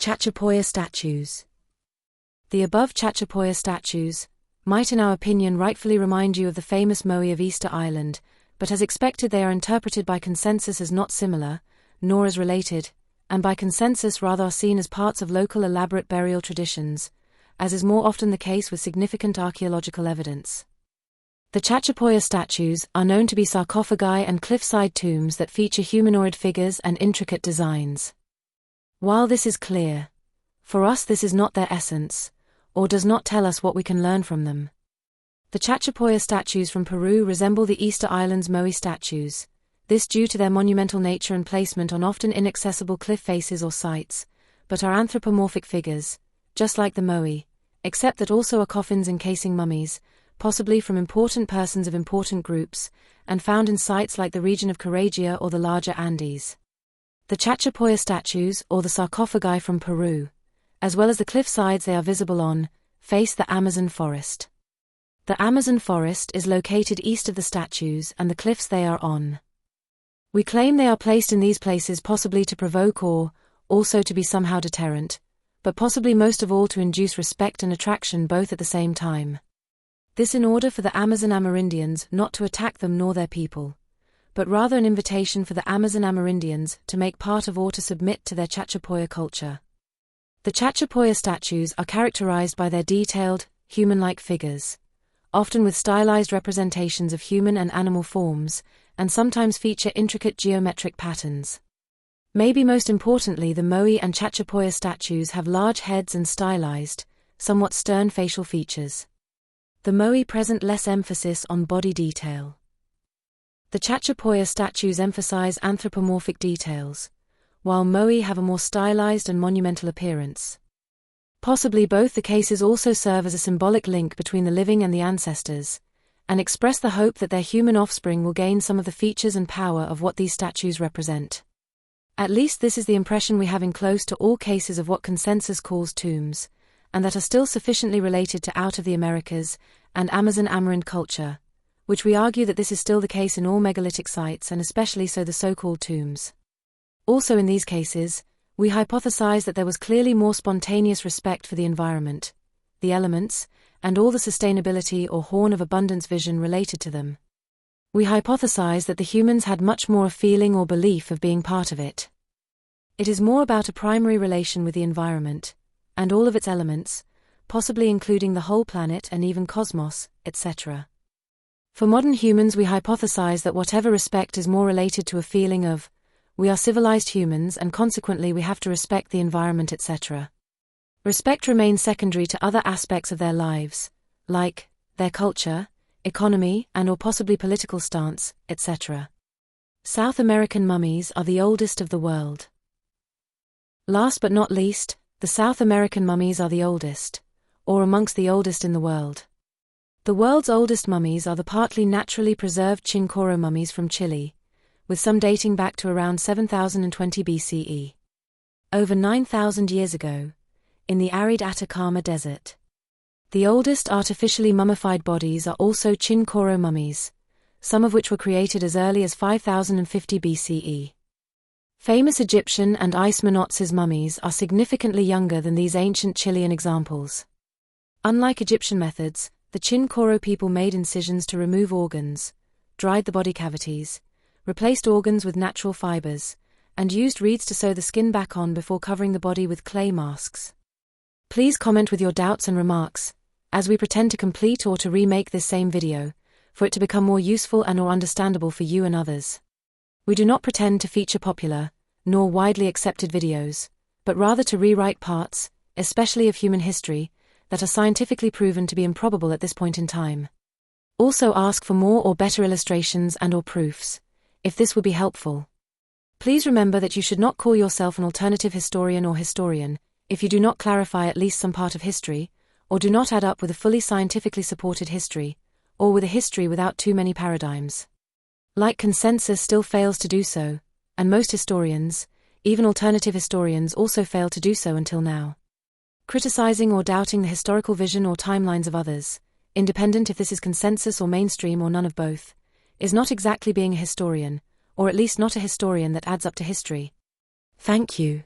Chachapoya statues. The above Chachapoya statues might, in our opinion, rightfully remind you of the famous Moai of Easter Island, but as expected they are interpreted by consensus as not similar, nor as related, and by consensus rather are seen as parts of local elaborate burial traditions, as is more often the case with significant archaeological evidence. The Chachapoya statues are known to be sarcophagi and cliffside tombs that feature humanoid figures and intricate designs. While this is clear, for us this is not their essence, or does not tell us what we can learn from them. The Chachapoya statues from Peru resemble the Easter Island's Moai statues, this due to their monumental nature and placement on often inaccessible cliff faces or sites, but are anthropomorphic figures, just like the Moai, except that also are coffins encasing mummies, possibly from important persons of important groups, and found in sites like the region of Correggia or the larger Andes. The Chachapoya statues, or the sarcophagi from Peru, as well as the cliff sides they are visible on, face the Amazon forest. The Amazon forest is located east of the statues and the cliffs they are on. We claim they are placed in these places possibly to provoke or, also to be somehow deterrent, but possibly most of all to induce respect and attraction both at the same time. This in order for the Amazon Amerindians not to attack them nor their people, but rather an invitation for the Amazon Amerindians to make part of or to submit to their Chachapoya culture. The Chachapoya statues are characterized by their detailed, human-like figures, often with stylized representations of human and animal forms, and sometimes feature intricate geometric patterns. Maybe most importantly, the Moai and Chachapoya statues have large heads and stylized, somewhat stern facial features. The Moai present less emphasis on body detail. The Chachapoya statues emphasize anthropomorphic details, while Moai have a more stylized and monumental appearance. Possibly both the cases also serve as a symbolic link between the living and the ancestors, and express the hope that their human offspring will gain some of the features and power of what these statues represent. At least this is the impression we have in close to all cases of what consensus calls tombs, and that are still sufficiently related to out of the Americas and Amazon Amerind culture, which we argue that this is still the case in all megalithic sites and especially so the so-called tombs. Also in these cases, we hypothesize that there was clearly more spontaneous respect for the environment, the elements, and all the sustainability or horn of abundance vision related to them. We hypothesize that the humans had much more a feeling or belief of being part of it. It is more about a primary relation with the environment, and all of its elements, possibly including the whole planet and even cosmos, etc. For modern humans we hypothesize that whatever respect is more related to a feeling of, we are civilized humans and consequently we have to respect the environment etc. Respect remains secondary to other aspects of their lives, like their culture, economy and or possibly political stance, etc. South American mummies are the oldest of the world. Last but not least, the South American mummies are the oldest, or amongst the oldest in the world. The world's oldest mummies are the partly naturally preserved Chinchorro mummies from Chile, with some dating back to around 7020 BCE. Over 9,000 years ago, in the arid Atacama Desert. The oldest artificially mummified bodies are also Chinchorro mummies, some of which were created as early as 5050 BCE. Famous Egyptian and Ismenotz's mummies are significantly younger than these ancient Chilean examples. Unlike Egyptian methods, the Chinchorro people made incisions to remove organs, dried the body cavities, replaced organs with natural fibers, and used reeds to sew the skin back on before covering the body with clay masks. Please comment with your doubts and remarks, as we pretend to complete or to remake this same video, for it to become more useful and or understandable for you and others. We do not pretend to feature popular, nor widely accepted videos, but rather to rewrite parts, especially of human history, that are scientifically proven to be improbable at this point in time. Also ask for more or better illustrations and or proofs, if this would be helpful. Please remember that you should not call yourself an alternative historian or historian, if you do not clarify at least some part of history, or do not add up with a fully scientifically supported history, or with a history without too many paradigms. Like consensus still fails to do so, and most historians, even alternative historians also fail to do so until now. Criticizing or doubting the historical vision or timelines of others, independent if this is consensus or mainstream or none of both, is not exactly being a historian, or at least not a historian that adds up to history. Thank you.